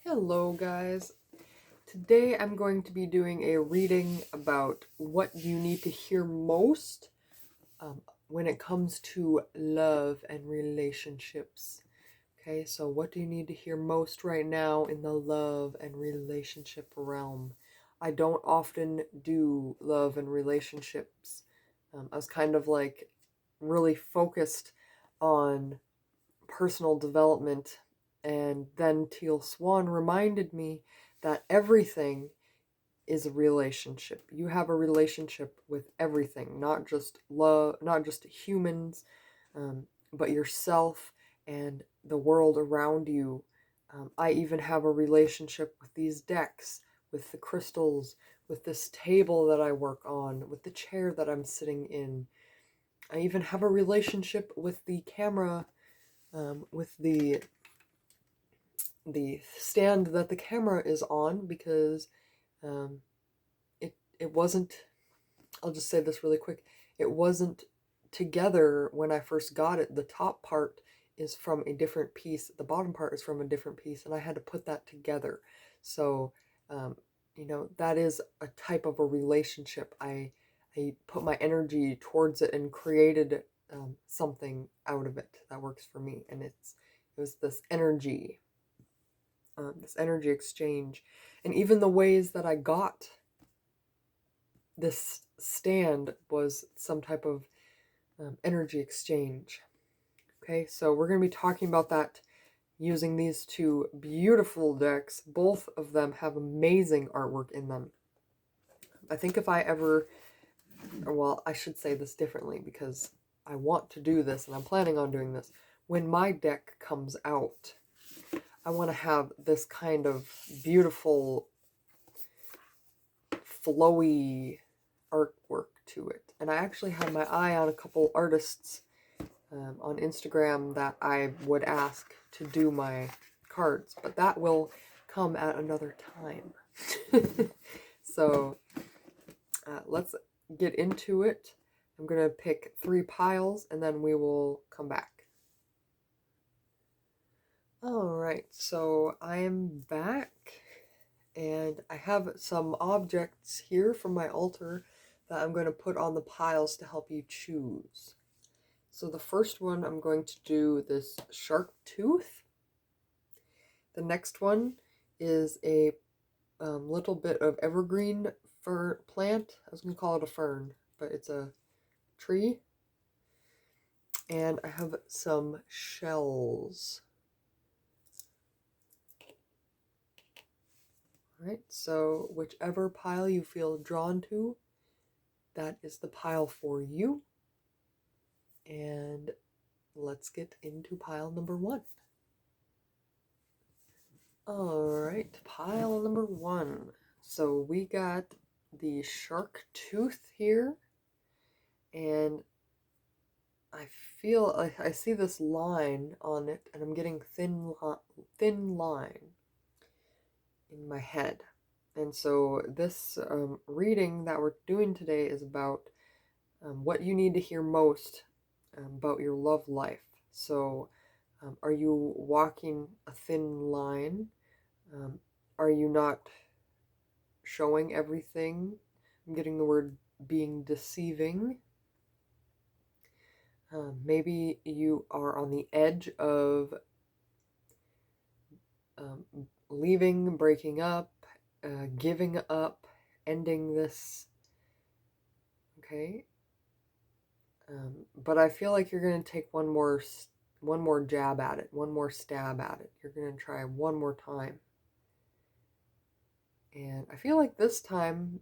Hello, guys. Today I'm going to be doing a reading about what you need to hear most when it comes to love and relationships. Okay, so what do you need to hear most right now in the love and relationship realm? I don't often do love and relationships. I was kind of like really focused on personal development. And then Teal Swan reminded me that everything is a relationship. You have a relationship with everything, not just love, not just humans, but yourself and the world around you. I even have a relationship with these decks, with the crystals, with this table that I work on, with the chair that I'm sitting in. I even have a relationship with the camera, with the stand that the camera is on, because um, it wasn't. I'll just say this really quick. It wasn't together when I first got it. The top part is from a different piece. The bottom part is from a different piece, and I had to put that together. So, um, that is a type of a relationship. I put my energy towards it and created something out of it that works for me, and it was this energy exchange, and even the ways that I got this stand was some type of energy exchange. Okay, so we're going to be talking about that using these two beautiful decks. Both of them have amazing artwork in them. I think if I ever, well, I should say this differently because I want to do this and I'm planning on doing this. When my deck comes out, I want to have this kind of beautiful, flowy artwork to it. And I actually had my eye on a couple artists on Instagram that I would ask to do my cards, but that will come at another time. So let's get into it. I'm going to pick 3 piles and then we will come back. Alright, so I am back and I have some objects here from my altar that I'm going to put on the piles to help you choose. So the first one, I'm going to do this shark tooth. The next one is a little bit of evergreen fern plant. I was going to call it a fern, but it's a tree. And I have some shells. Alright, so whichever pile you feel drawn to, that is the pile for you. And let's get into pile number 1. Alright, pile number 1. So we got the shark tooth here, and I see this line on it, and I'm getting thin line in my head. And so this reading that we're doing today is about what you need to hear most about your love life. So are you walking a thin line? Are you not showing everything? I'm getting the word being deceiving. Maybe you are on the edge of leaving, breaking up, giving up, ending this. Okay. But I feel like you're going to take one more jab at it, one more stab at it. You're going to try one more time. And I feel like this time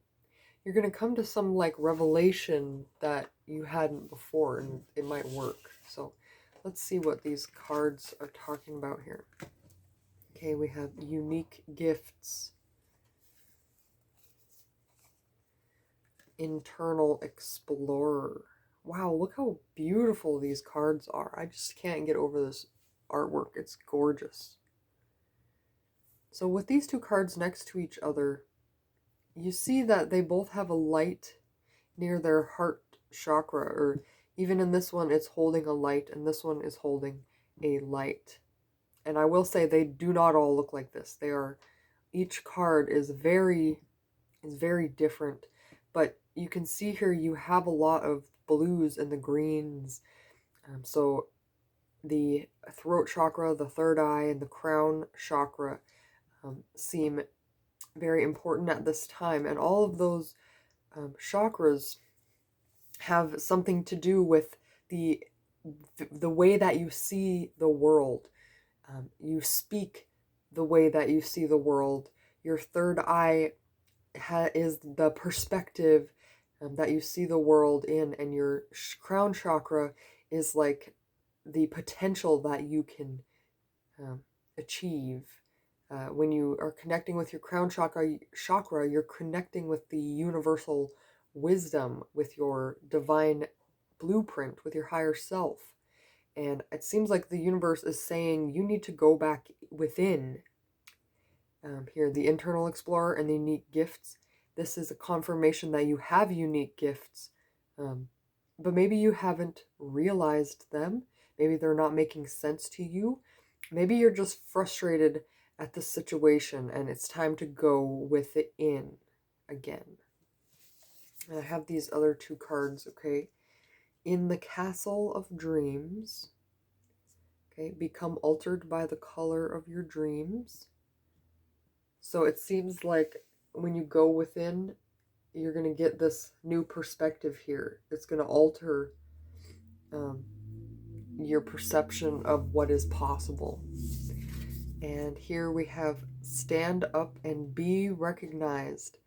you're going to come to some like revelation that you hadn't before, and it might work. So let's see what these cards are talking about here. Okay, we have unique gifts, internal explorer. Wow, look how beautiful these cards are. I just can't get over this artwork. It's gorgeous. So with these two cards next to each other, you see that they both have a light near their heart chakra, or even in this one it's holding a light and this one is holding a light. And I will say they do not all look like this. Each card is very different. But you can see here you have a lot of blues and the greens. So the throat chakra, the third eye, and the crown chakra seem very important at this time. And all of those chakras have something to do with the way that you see the world. You speak the way that you see the world. Your third eye is the perspective that you see the world in, and your crown chakra is like the potential that you can achieve. When you are connecting with your crown chakra, you're connecting with the universal wisdom, with your divine blueprint, with your higher self. And it seems like the universe is saying you need to go back within. Here, the internal explorer and the unique gifts. This is a confirmation that you have unique gifts, but maybe you haven't realized them. Maybe they're not making sense to you. Maybe you're just frustrated at the situation and it's time to go within again. I have these other two cards, okay? In the Castle of Dreams, okay, become altered by the color of your dreams. So it seems like when you go within, you're going to get this new perspective here. It's going to alter your perception of what is possible. And here we have stand up and be recognized.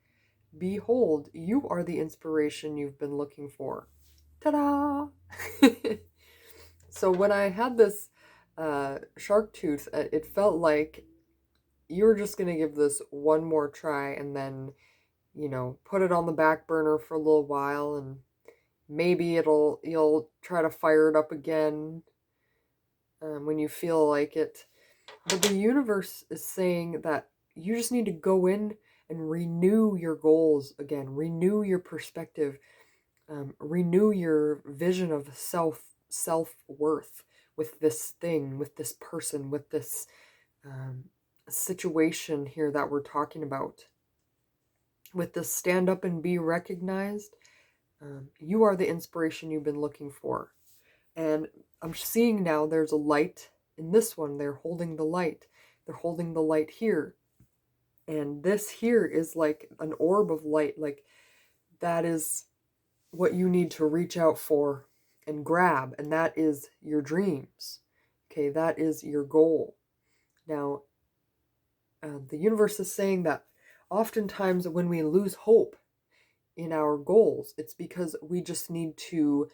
Behold, you are the inspiration you've been looking for. Ta-da! So when I had this shark tooth, it felt like you were just going to give this one more try and then, put it on the back burner for a little while, and maybe you'll try to fire it up again when you feel like it. But the universe is saying that you just need to go in and renew your goals again, renew your perspective, renew your vision of self-worth with this thing, with this person, with this situation here that we're talking about. With this stand up and be recognized, you are the inspiration you've been looking for. And I'm seeing now there's a light in this one. They're holding the light. They're holding the light here. And this here is like an orb of light. Like that is what you need to reach out for and grab. And that is your dreams. Okay, that is your goal. Now, the universe is saying that oftentimes when we lose hope in our goals, it's because we just need to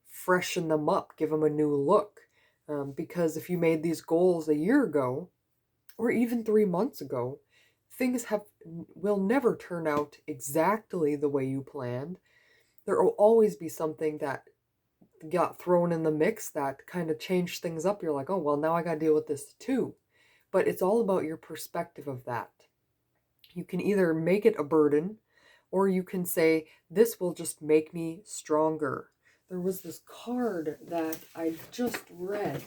freshen them up, give them a new look. Because if you made these goals a year ago, or even 3 months ago, things will never turn out exactly the way you planned. There will always be something that got thrown in the mix that kind of changed things up. You're like, oh, well, now I got to deal with this too. But it's all about your perspective of that. You can either make it a burden, or you can say, this will just make me stronger. There was this card that I just read.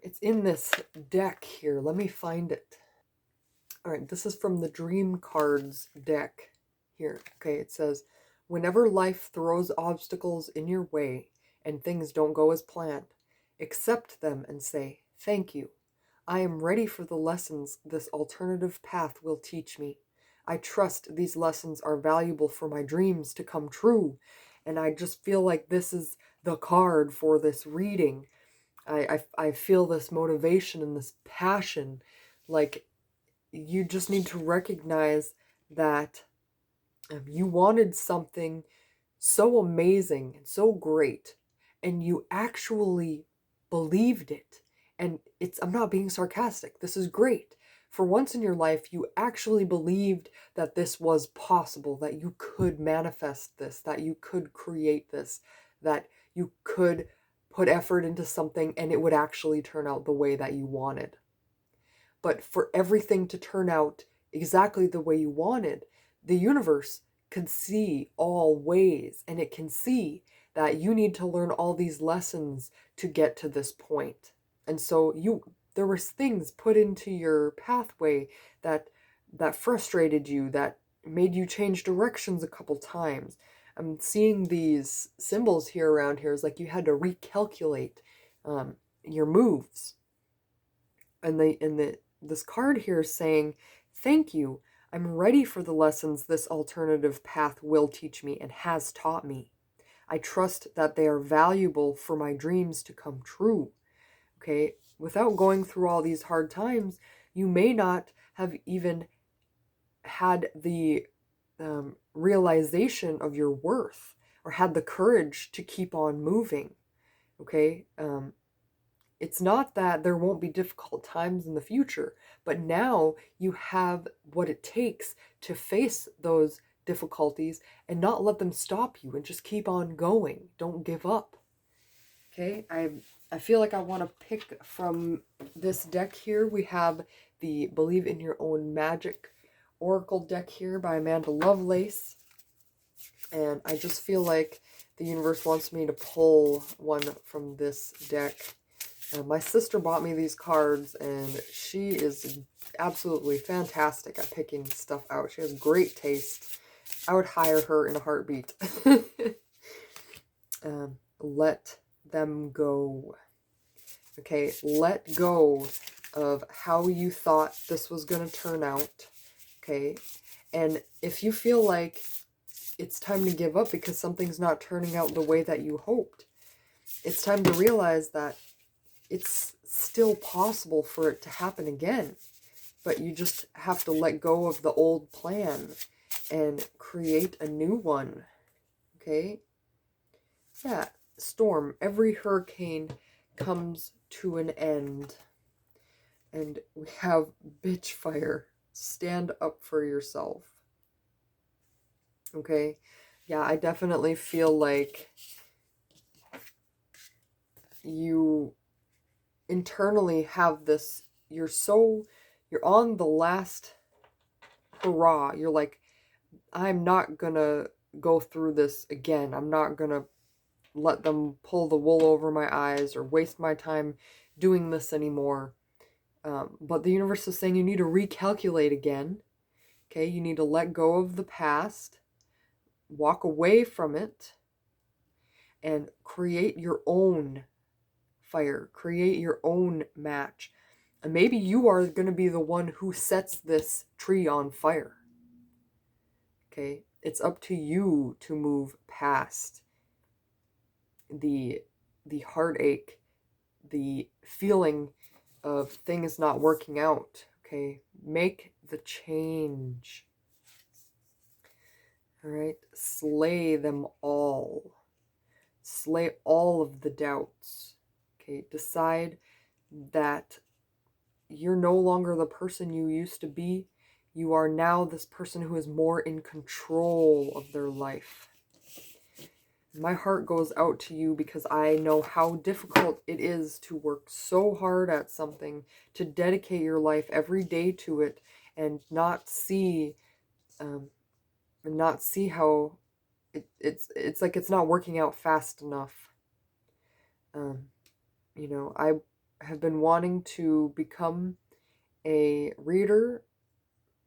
It's in this deck here. Let me find it. All right, this is from the Dream Cards deck here. Okay, it says, whenever life throws obstacles in your way and things don't go as planned, accept them and say, thank you. I am ready for the lessons this alternative path will teach me. I trust these lessons are valuable for my dreams to come true. And I just feel like this is the card for this reading. I feel this motivation and this passion. Like, you just need to recognize that you wanted something so amazing and so great, and you actually believed it. And I'm not being sarcastic. This is great. For once in your life, you actually believed that this was possible, that you could manifest this, that you could create this, that you could put effort into something and it would actually turn out the way that you wanted. But for everything to turn out exactly the way you wanted, the universe can see all ways, and it can see that you need to learn all these lessons to get to this point. And so there was things put into your pathway that frustrated you, that made you change directions a couple times. I'm seeing these symbols here around here is like you had to recalculate your moves. And this card here is saying, thank you. I'm ready for the lessons this alternative path will teach me and has taught me. I trust that they are valuable for my dreams to come true. Okay, without going through all these hard times, you may not have even had the realization of your worth or had the courage to keep on moving. Okay, it's not that there won't be difficult times in the future, but now you have what it takes to face those difficulties and not let them stop you and just keep on going. Don't give up. Okay, I feel like I want to pick from this deck here. We have the Believe in Your Own Magic Oracle deck here by Amanda Lovelace. And I just feel like the universe wants me to pull one from this deck. My sister bought me these cards, and she is absolutely fantastic at picking stuff out. She has great taste. I would hire her in a heartbeat. Let them go. Okay, let go of how you thought this was going to turn out. Okay, and if you feel like it's time to give up because something's not turning out the way that you hoped, it's time to realize that it's still possible for it to happen again. But you just have to let go of the old plan and create a new one. Okay? Yeah, storm. Every hurricane comes to an end. And we have bitch fire. Stand up for yourself. Okay? Yeah, I definitely feel like you internally have this, you're on the last hurrah. You're like, I'm not gonna go through this again. I'm not gonna let them pull the wool over my eyes or waste my time doing this anymore. But the universe is saying you need to recalculate again. Okay, you need to let go of the past, walk away from it, and create your own fire, create your own match. And maybe you are going to be the one who sets this tree on fire. Okay, it's up to you to move past the heartache, the feeling of things not working out. Okay, make the change. All right, slay them all. Slay all of the doubts. Okay, decide that you're no longer the person you used to be. You are now this person who is more in control of their life. My heart goes out to you because I know how difficult it is to work so hard at something, to dedicate your life every day to it, and not see how it's like it's not working out fast enough. I have been wanting to become a reader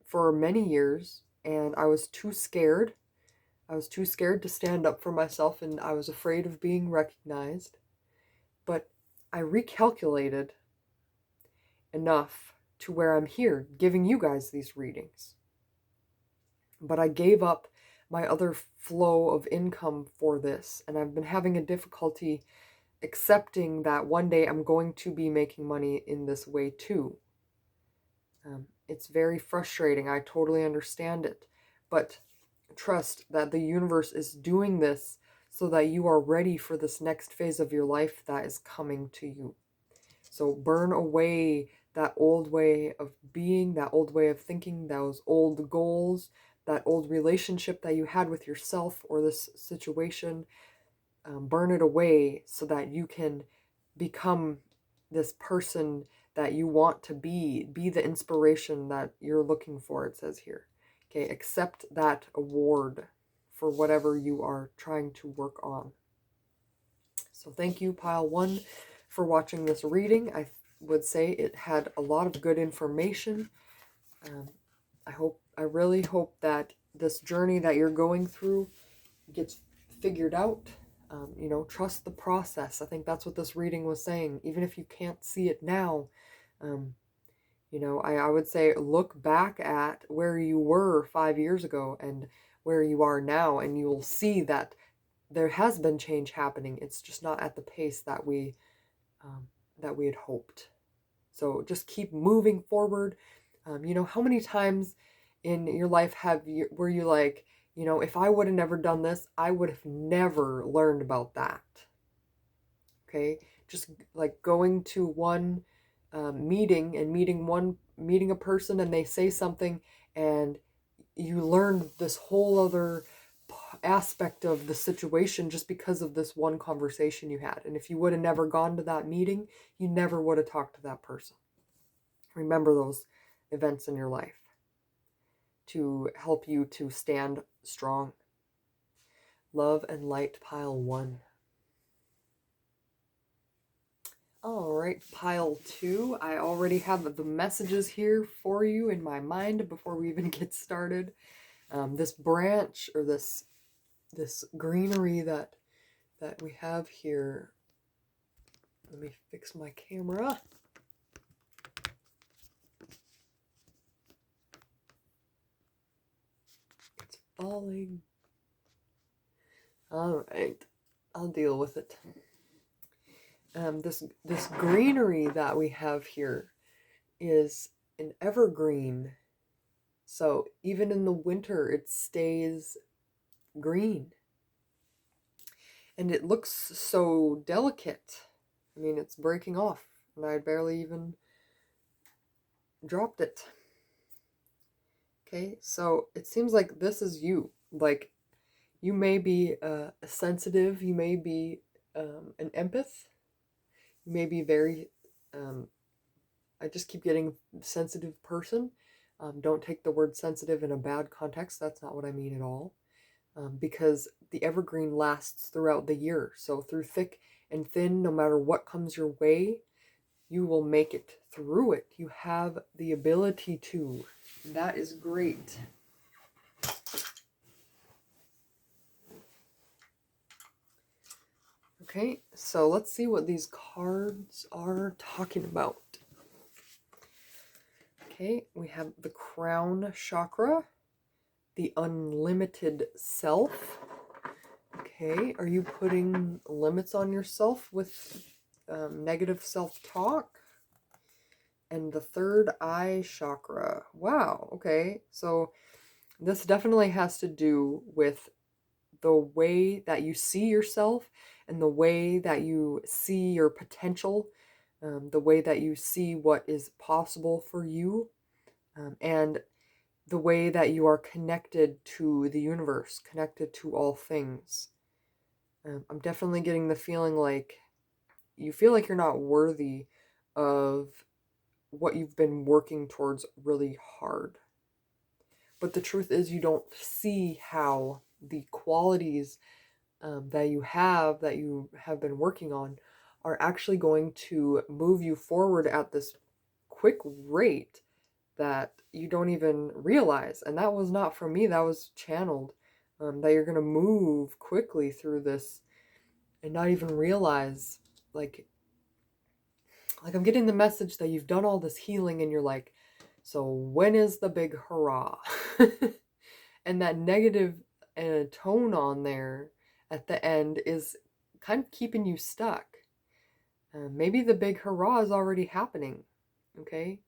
for many years, and I was too scared. I was too scared to stand up for myself, and I was afraid of being recognized. But I recalculated enough to where I'm here giving you guys these readings. But I gave up my other flow of income for this, and I've been having a difficulty accepting that one day I'm going to be making money in this way too. It's very frustrating. I totally understand it. But trust that the universe is doing this so that you are ready for this next phase of your life that is coming to you. So burn away that old way of being, that old way of thinking, those old goals, that old relationship that you had with yourself or this situation. Burn it away so that you can become this person that you want to be the inspiration that you're looking for, it says here. Okay, accept that award for whatever you are trying to work on. So thank you, Pile 1, for watching this reading. I would say it had a lot of good information. I really hope that this journey that you're going through gets figured out. Trust the process. I think that's what this reading was saying. Even if you can't see it now, I would say look back at where you were 5 years ago and where you are now, and you will see that there has been change happening. It's just not at the pace that we had hoped. So just keep moving forward. How many times in your life were you like, if I would have never done this, I would have never learned about that. Okay, just like going to one meeting and meeting a person, and they say something, and you learn this whole other aspect of the situation just because of this one conversation you had. And if you would have never gone to that meeting, you never would have talked to that person. Remember those events in your life to help you to stand strong. Love and light, pile 1. All right, pile 2. I already have the messages here for you in my mind before we even get started. This branch, or this greenery that we have here. Let me fix my camera. It's falling. All right, I'll deal with it. This greenery that we have here is an evergreen. So even in the winter, it stays green. And it looks so delicate. I mean, it's breaking off, and I barely even dropped it. Okay, so it seems like this is you. Like, you may be a sensitive, you may be an empath, you may be very, I just keep getting sensitive person. Don't take the word sensitive in a bad context. That's not what I mean at all. Because the evergreen lasts throughout the year. So through thick and thin, no matter what comes your way, you will make it through it. You have the ability to. That is great. Okay, so let's see what these cards are talking about. Okay, we have the crown chakra, the unlimited self. Okay, are you putting limits on yourself with negative self-talk? And the third eye chakra. Wow, okay, so this definitely has to do with the way that you see yourself and the way that you see your potential, the way that you see what is possible for you, and the way that you are connected to the universe, connected to all things. I'm definitely getting the feeling like you feel like you're not worthy of what you've been working towards really hard. But the truth is, you don't see how the qualities that you have been working on are actually going to move you forward at this quick rate that you don't even realize. And that was not from me, that was channeled. That you're going to move quickly through this and not even realize, like I'm getting the message that you've done all this healing and you're like, so when is the big hurrah? And that negative tone on there at the end is kind of keeping you stuck. Maybe the big hurrah is already happening. Okay?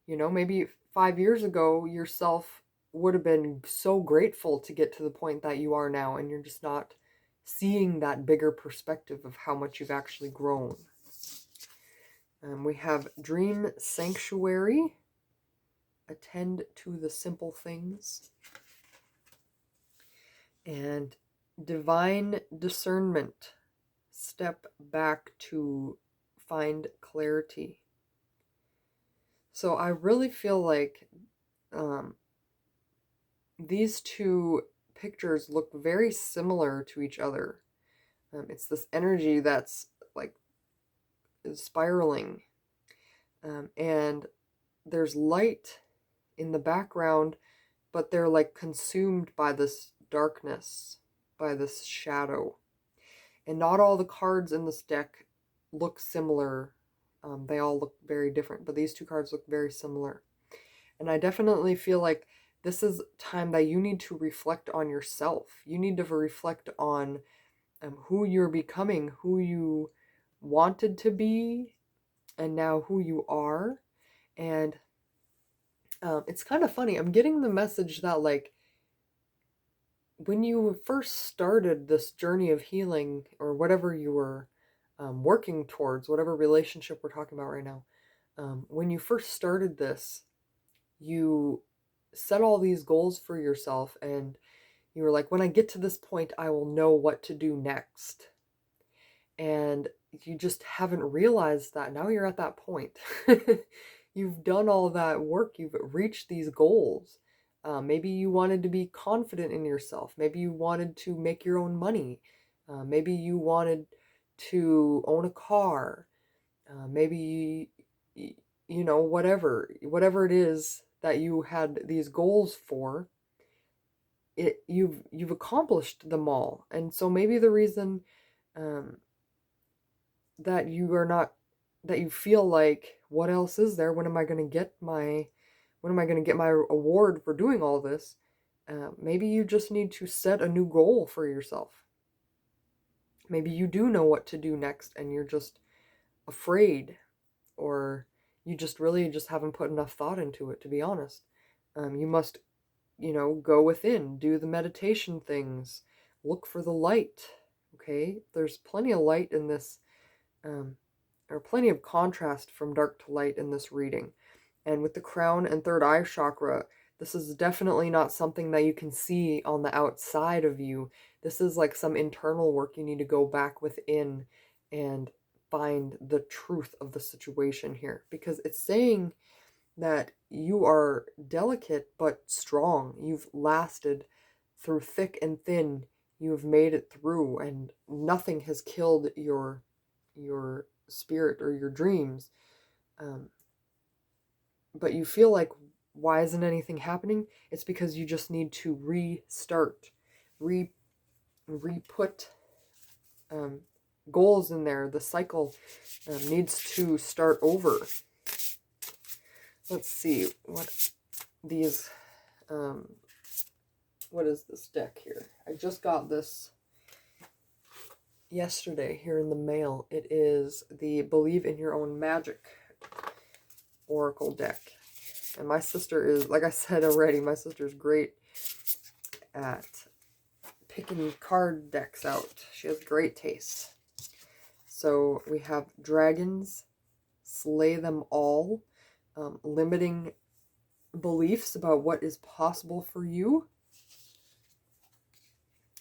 Maybe 5 years ago, yourself would have been so grateful to get to the point that you are now, and you're just not seeing that bigger perspective of how much you've actually grown. We have Dream Sanctuary. Attend to the simple things. And Divine Discernment. Step back to find clarity. So I really feel like these two pictures look very similar to each other. It's this energy that's like is spiraling. And there's light in the background, but they're like consumed by this darkness, by this shadow. And not all the cards in this deck look similar. They all look very different, but these two cards look very similar. And I definitely feel like this is time that you need to reflect on yourself. You need to reflect on who you're becoming, who you wanted to be, and now who you are. And it's kind of funny. I'm getting the message that, like, when you first started this journey of healing, or whatever you were working towards, whatever relationship we're talking about right now, when you first started this, you set all these goals for yourself, and you were like, when I get to this point, I will know what to do next. And you just haven't realized that now you're at that point. You've done all that work, you've reached these goals. Maybe you wanted to be confident in yourself. Maybe you wanted to make your own money. Maybe you wanted to own a car. Maybe, you know, whatever it is that you had these goals for, you've accomplished them all. And so maybe the reason that you feel like, what else is there? When am I going to get my award for doing all this? Maybe you just need to set a new goal for yourself. Maybe you do know what to do next, and you're just afraid, or you just really just haven't put enough thought into it, to be honest. You must, go within, do the meditation things, look for the light. Okay, there's plenty of light in this, or plenty of contrast from dark to light in this reading. And with the crown and third eye chakra, this is definitely not something that you can see on the outside of you. This is like some internal work. You need to go back within and find the truth of the situation here, because it's saying that you are delicate but strong. You've lasted through thick and thin. You have made it through, and nothing has killed your spirit or your dreams. But you feel like, why isn't anything happening? It's because you just need to restart, re-put goals in there. The cycle needs to start over. Let's see what these, what is this deck here? I just got this yesterday here in the mail. It is the Believe in Your Own Magic Oracle deck. And my sister is, like I said already, my sister's great at picking card decks out. She has great taste. So we have dragons, slay them all, limiting beliefs about what is possible for you.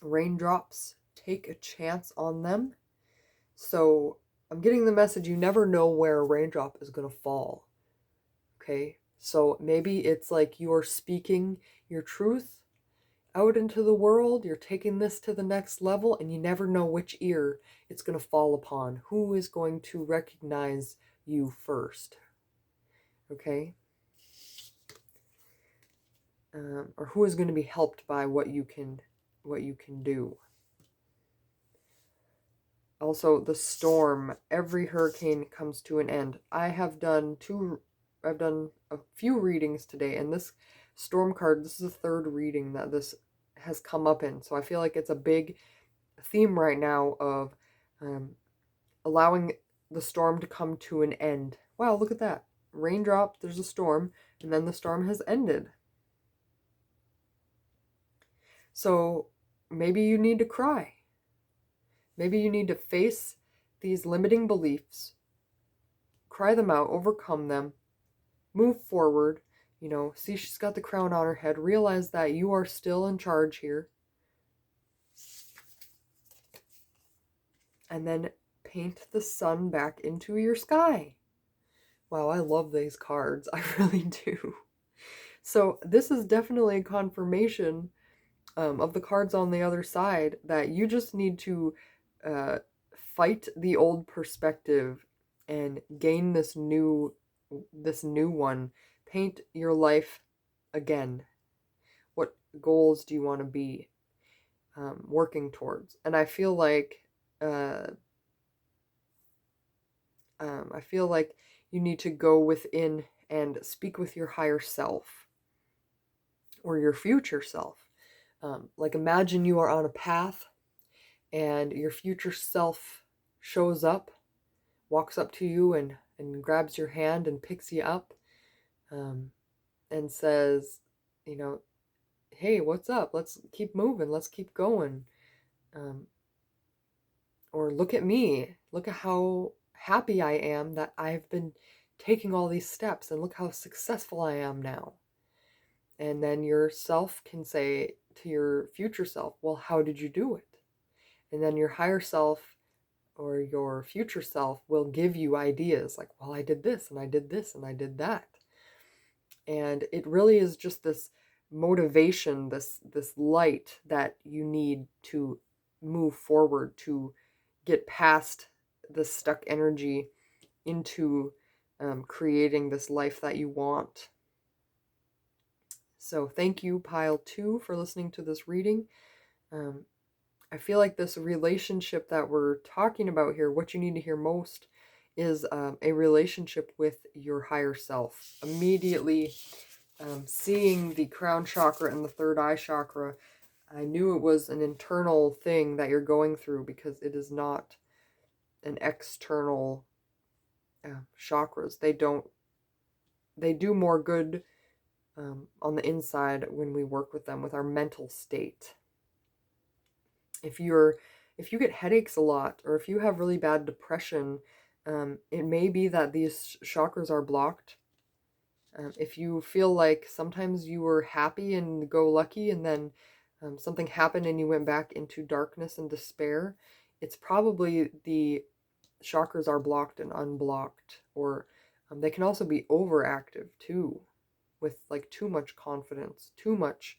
Raindrops, take a chance on them. So I'm getting the message, you never know where a raindrop is going to fall. Okay, so maybe it's like you're speaking your truth out into the world, you're taking this to the next level, and you never know which ear it's going to fall upon. Who is going to recognize you first? Okay? Or who is going to be helped by what you can do. Also, the storm. Every hurricane comes to an end. I've done a few readings today, and this storm card, this is the third reading that this has come up in. So I feel like it's a big theme right now of allowing the storm to come to an end. Wow, look at that. Raindrop, there's a storm, and then the storm has ended. So maybe you need to cry. Maybe you need to face these limiting beliefs, cry them out, overcome them, move forward. See, she's got the crown on her head. Realize that you are still in charge here. And then paint the sun back into your sky. Wow, I love these cards. I really do. So this is definitely a confirmation of the cards on the other side, that you just need to fight the old perspective and gain this new one. Paint your life again. What goals do you want to be working towards? And I feel like you need to go within and speak with your higher self or your future self. Like imagine you are on a path and your future self shows up, walks up to you and grabs your hand and picks you up, and says, you know, hey, what's up? Let's keep moving. Let's keep going. Or look at me. Look at how happy I am that I've been taking all these steps, and look how successful I am now. And then your self can say to your future self, well, how did you do it? And then your higher self or your future self will give you ideas like, well, I did this and I did this and I did that. And it really is just this motivation, this light that you need to move forward, to get past the stuck energy into creating this life that you want. So thank you, Pile 2, for listening to this reading. I feel like this relationship that we're talking about here, what you need to hear most, is a relationship with your higher self. Immediately seeing the crown chakra and the third eye chakra, I knew it was an internal thing that you're going through, because it is not an external chakras. They do more good on the inside when we work with them, with our mental state. If you get headaches a lot, or if you have really bad depression, it may be that these chakras are blocked. If you feel like sometimes you were happy and go lucky, and then something happened and you went back into darkness and despair, it's probably the chakras are blocked and unblocked. Or they can also be overactive too, with like too much confidence, too much.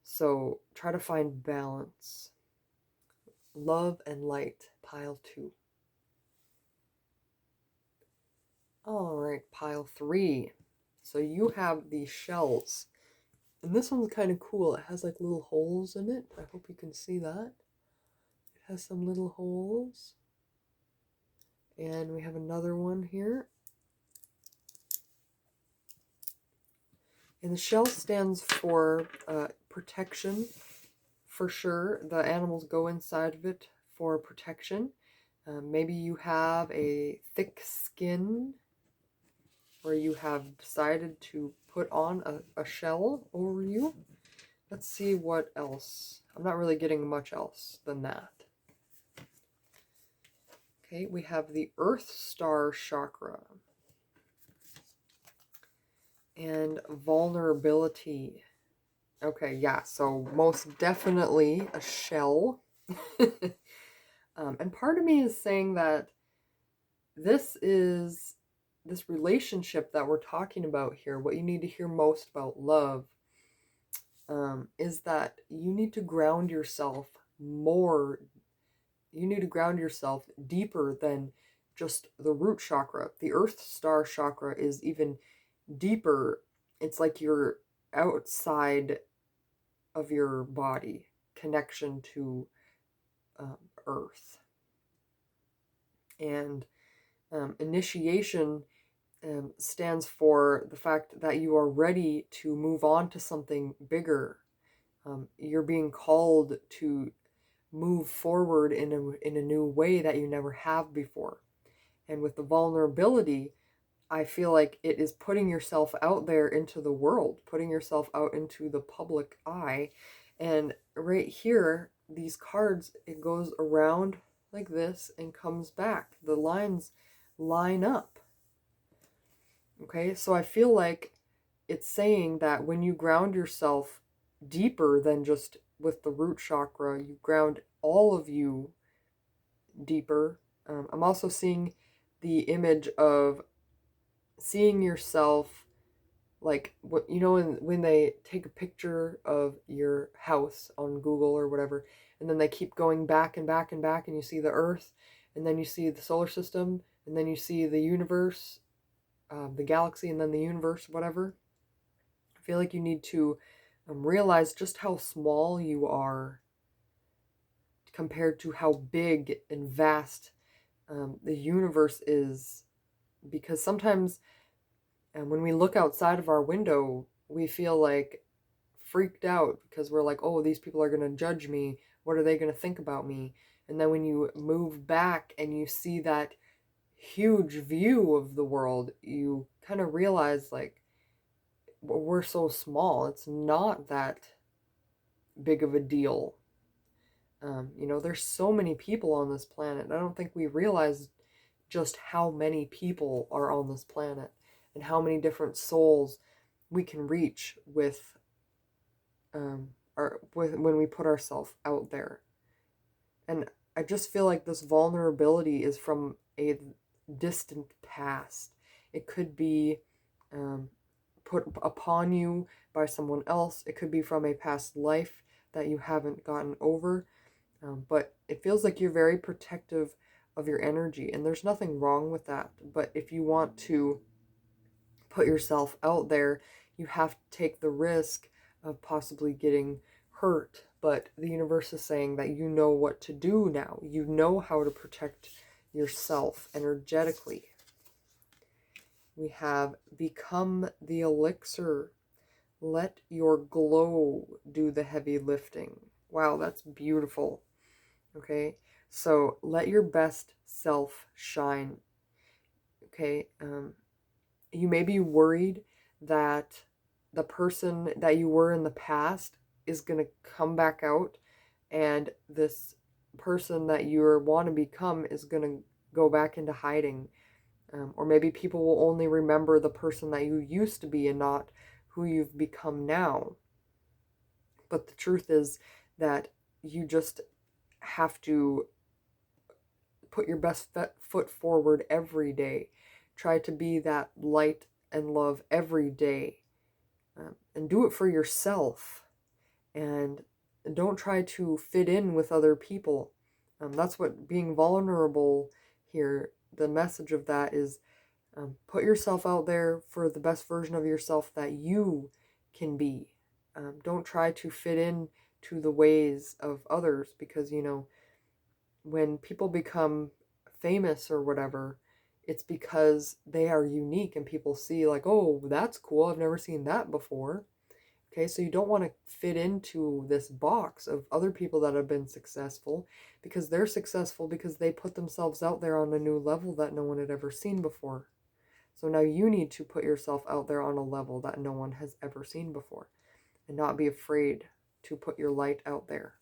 So try to find balance. Love and light, Pile 2. All right, Pile 3. So you have the shells. And this one's kind of cool. It has like little holes in it. I hope you can see that. It has some little holes. And we have another one here. And the shell stands for protection, for sure. The animals go inside of it for protection. Maybe you have a thick skin, or you have decided to put on a shell over you. Let's see what else. I'm not really getting much else than that. Okay, we have the Earth Star Chakra. And vulnerability. Okay, yeah, so most definitely a shell. And part of me is saying that this relationship that we're talking about here, what you need to hear most about love, is that you need to ground yourself more. You need to ground yourself deeper than just the root chakra. The Earth Star Chakra is even deeper. It's like you're outside of your body, connection to Earth. And initiation stands for the fact that you are ready to move on to something bigger. You're being called to move forward in a new way that you never have before. And with the vulnerability, I feel like it is putting yourself out there into the world, putting yourself out into the public eye. And right here, these cards, it goes around like this and comes back. The lines line up. Okay, so I feel like it's saying that when you ground yourself deeper than just with the root chakra, you ground all of you deeper. I'm also seeing the image of seeing yourself like, what you know, when they take a picture of your house on Google or whatever, and then they keep going back and back and back, and you see the Earth, and then you see the solar system, and then you see the universe, the galaxy, and then the universe, whatever. I feel like you need to realize just how small you are compared to how big and vast the universe is. Because sometimes when we look outside of our window, we feel like freaked out because we're like, oh, these people are going to judge me. What are they going to think about me? And then when you move back and you see that huge view of the world, you kind of realize like we're so small. It's not that big of a deal. There's so many people on this planet. I don't think we realize just how many people are on this planet and how many different souls we can reach with when we put ourselves out there. And I just feel like this vulnerability is from a distant past. It could be put upon you by someone else. It could be from a past life that you haven't gotten over. But it feels like you're very protective of your energy, and there's nothing wrong with that. But if you want to put yourself out there, you have to take the risk of possibly getting hurt. But the universe is saying that you know what to do now. You know how to protect yourself energetically. We have become the elixir. Let your glow do the heavy lifting. Wow, that's beautiful. Okay, so let your best self shine. Okay, you may be worried that the person that you were in the past is going to come back out, and this person that you want to become is going to go back into hiding. Or maybe people will only remember the person that you used to be and not who you've become now. But the truth is that you just have to put your best foot forward every day. Try to be that light and love every day. And do it for yourself. And don't try to fit in with other people. That's what being vulnerable here, the message of that is put yourself out there for the best version of yourself that you can be. Don't try to fit in to the ways of others, because, when people become famous or whatever, it's because they are unique and people see like, oh, that's cool. I've never seen that before. Okay, so you don't want to fit into this box of other people that have been successful, because they're successful because they put themselves out there on a new level that no one had ever seen before. So now you need to put yourself out there on a level that no one has ever seen before, and not be afraid to put your light out there.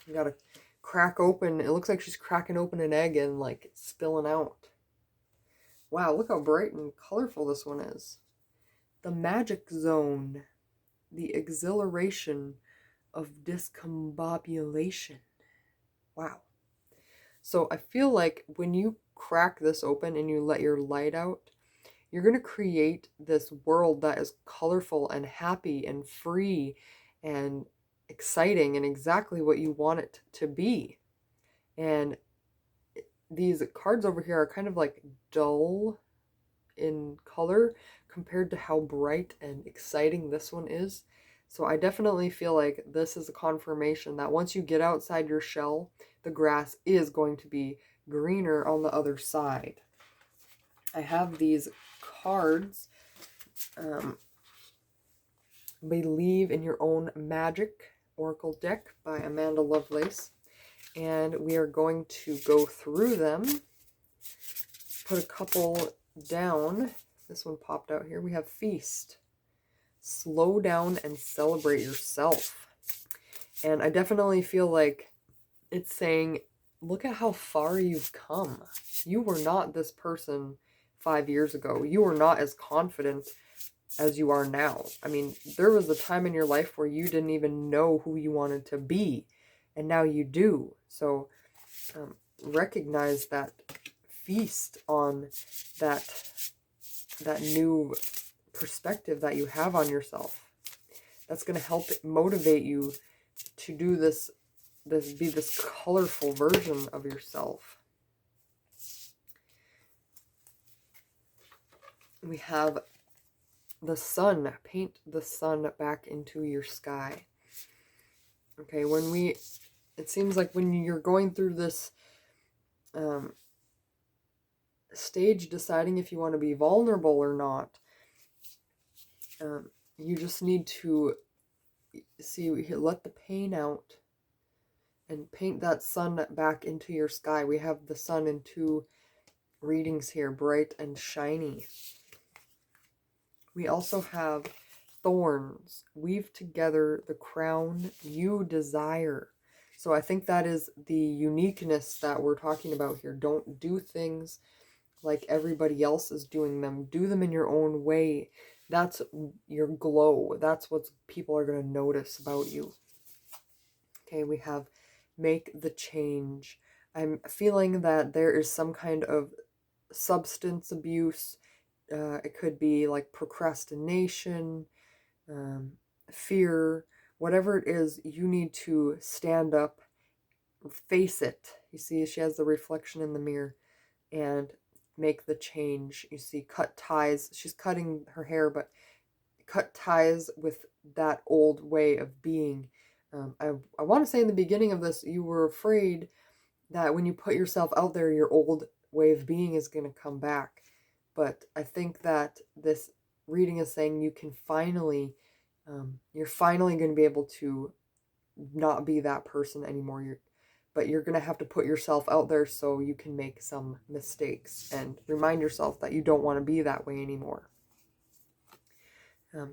You gotta crack open. It looks like she's cracking open an egg and like it's spilling out. Wow, look how bright and colorful this one is. The magic zone. The exhilaration of discombobulation. Wow. So I feel like when you crack this open and you let your light out, you're going to create this world that is colorful and happy and free and exciting and exactly what you want it to be. And these cards over here are kind of like dull in color compared to how bright and exciting this one is. So I definitely feel like this is a confirmation that once you get outside your shell, the grass is going to be greener on the other side. I have these cards. Believe in Your Own Magic Oracle deck by Amanda Lovelace. And we are going to go through them. Put a couple down. This one popped out here. We have Feast. Slow down and celebrate yourself. And I definitely feel like it's saying, look at how far you've come. You were not this person 5 years ago. You were not as confident as you are now. I mean, there was a time in your life where you didn't even know who you wanted to be, and now you do. So recognize that, feast on that new perspective that you have on yourself. That's going to help motivate you to do be this colorful version of yourself. We have the sun. Paint the sun back into your sky. Okay, it seems like when you're going through this stage deciding if you want to be vulnerable or not, you just need to let the pain out and paint that sun back into your sky. We have the sun in two readings here, bright and shiny. We also have thorns. Weave together the crown you desire. So I think that is the uniqueness that we're talking about here. Don't do things like everybody else is doing them. Do them in your own way. That's your glow. That's what people are going to notice about you. Okay, we have make the change. I'm feeling that there is some kind of substance abuse. It could be like procrastination, fear, whatever it is. You need to stand up, face it. You see, she has the reflection in the mirror, and make the change. You see, cut ties. She's cutting her hair, but cut ties with that old way of being. I want to say in the beginning of this, you were afraid that when you put yourself out there, your old way of being is going to come back. But I think that this reading is saying you can finally, you're finally going to be able to not be that person anymore. But you're going to have to put yourself out there so you can make some mistakes and remind yourself that you don't want to be that way anymore.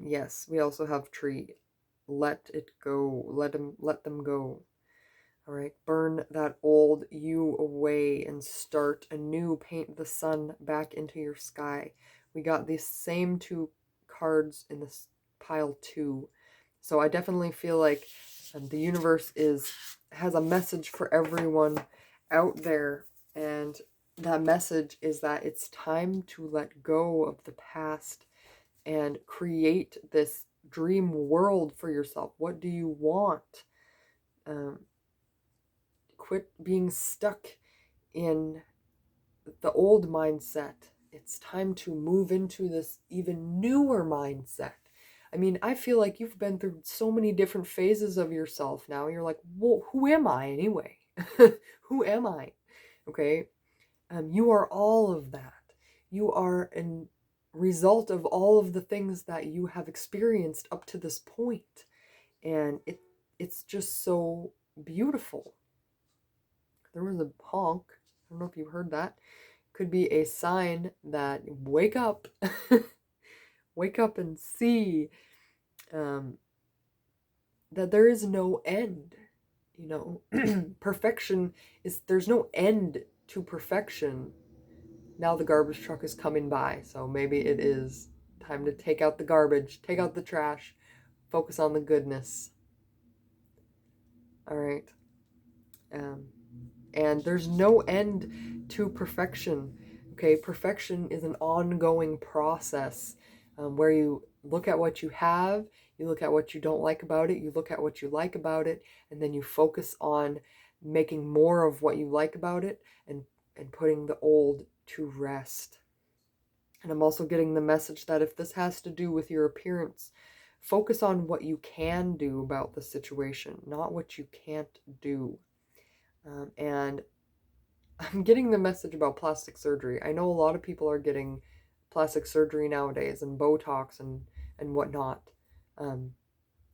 Yes, we also have tree. Let it go. Let them go. All right, burn that old you away and start anew. Paint the sun back into your sky. We got these same two cards in this pile too. So I definitely feel like the universe has a message for everyone out there. And that message is that it's time to let go of the past and create this dream world for yourself. What do you want? Quit being stuck in the old mindset. It's time to move into this even newer mindset. I mean, I feel like you've been through so many different phases of yourself now. You're like, well, who am I anyway? Who am I? Okay. You are all of that. You are a result of all of the things that you have experienced up to this point. And it's just so beautiful. There was a honk. I don't know if you heard that. Could be a sign that wake up. Wake up and see that there is no end. You know, there's no end to perfection. Now the garbage truck is coming by, so maybe it is time to take out the garbage, take out the trash, focus on the goodness. All right. And there's no end to perfection. Okay, perfection is an ongoing process where you look at what you have, you look at what you don't like about it, you look at what you like about it, and then you focus on making more of what you like about it and putting the old to rest. And I'm also getting the message that if this has to do with your appearance, focus on what you can do about the situation, not what you can't do. And I'm getting the message about plastic surgery. I know a lot of people are getting plastic surgery nowadays and Botox and whatnot.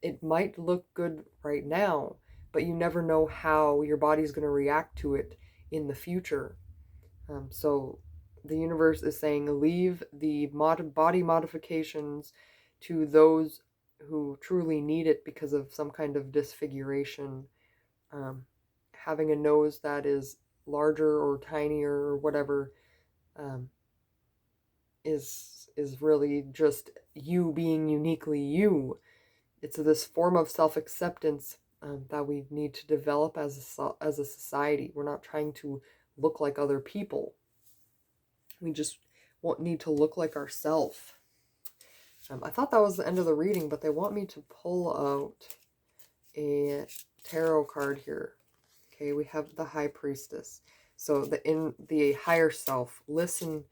It might look good right now, but you never know how your body's going to react to it in the future. So the universe is saying leave the body modifications to those who truly need it because of some kind of disfiguration. Having a nose that is larger or tinier or whatever is really just you being uniquely you. It's this form of self-acceptance that we need to develop as a society. We're not trying to look like other people. We just need to look like ourselves. I thought that was the end of the reading, but they want me to pull out a tarot card here. Okay, we have the High Priestess. So in the higher self, listen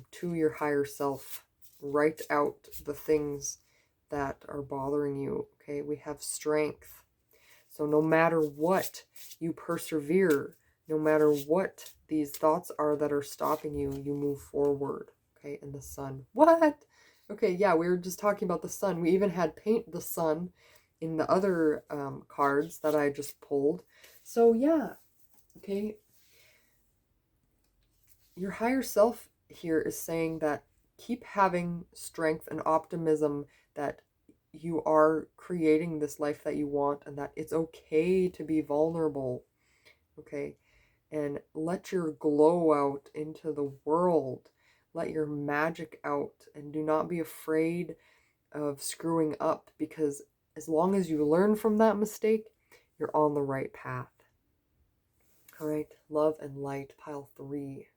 to your higher self. write out the things that are bothering you. Okay, we have strength. So no matter what, you persevere. No matter what these thoughts are that are stopping you, you move forward. Okay, and the sun. What? Okay, yeah, we were just talking about the sun. We even had paint the sun in the other cards that I just pulled. So yeah, okay. Your higher self here is saying that keep having strength and optimism that you are creating this life that you want and that it's okay to be vulnerable. Okay, and let your glow out into the world. Let your magic out and do not be afraid of screwing up, because as long as you learn from that mistake, you're on the right path. All right, love and light, pile 3.